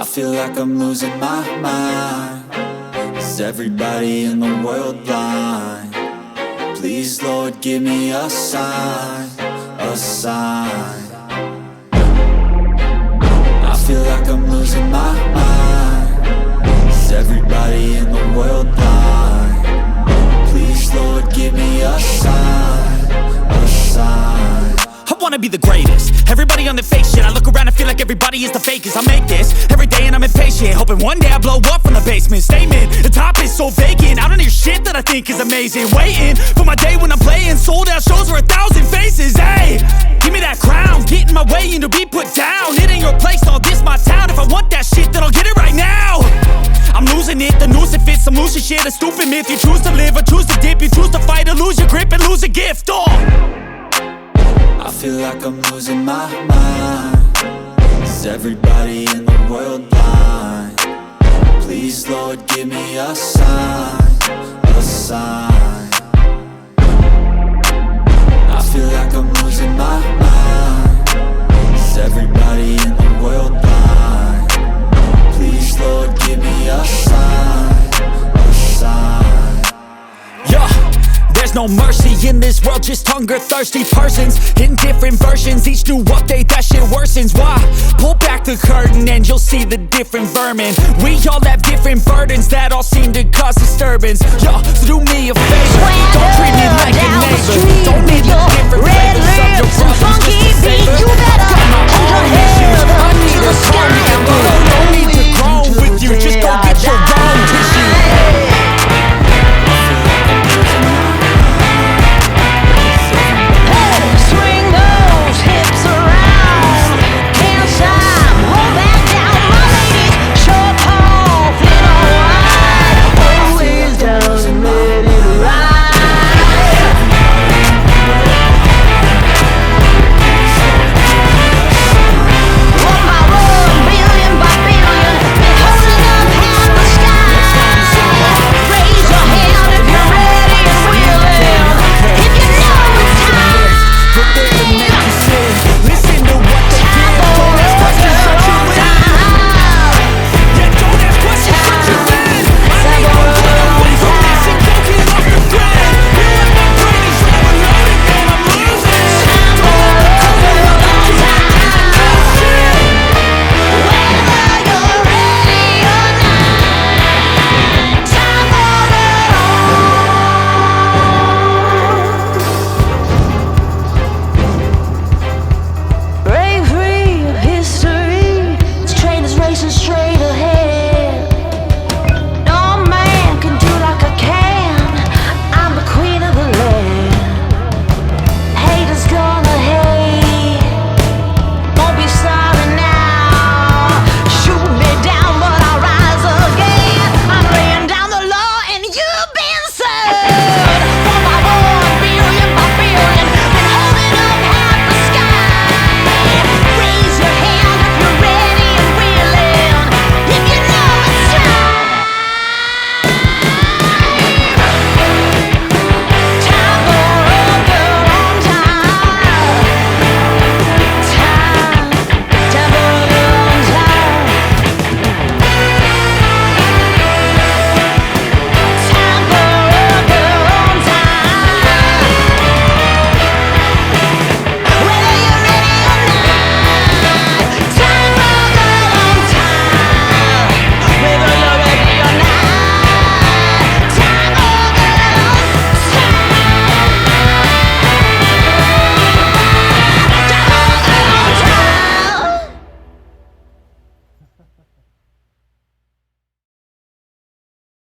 I feel like I'm losing my mind. Is everybody in the world blind? Please, Lord, give me a sign, a sign. I feel like I'm losing my mind. Is everybody in the world blind? Please, Lord, give me a sign, a sign. I wanna be the greatest. Everybody on the fake shit. I look around and feel like everybody is the fakest. I make this every day and I'm impatient, hoping one day I blow up from the basement. Statement, the top is so vacant. I don't hear shit that I think is amazing. Waiting for my day when I'm playing sold out shows for 1,000 faces. Hey, give me that crown, get in my way and to be put down. It ain't your place, all this my town. If I want that shit, then I'll get it right now. I'm losing it, the noose it fits. I'm losing shit, a stupid myth. You choose to live or choose to dip. You choose to fight or lose your grip and lose a gift. I feel like I'm losing my mind. Is everybody in the world blind? Please, Lord, give me a sign, a sign. I feel like I'm losing my mind. Is everybody in the world blind? Please, Lord, give me a sign, a sign. Yeah. There's no mercy in this world, just hunger-thirsty persons in different versions. Each new update, that shit worsens. Why? Pull back the curtain and you'll see the different vermin. We all have different burdens that all seem to cause disturbance. Yo, so do me a favor, don't treat me like a neighbor. Don't need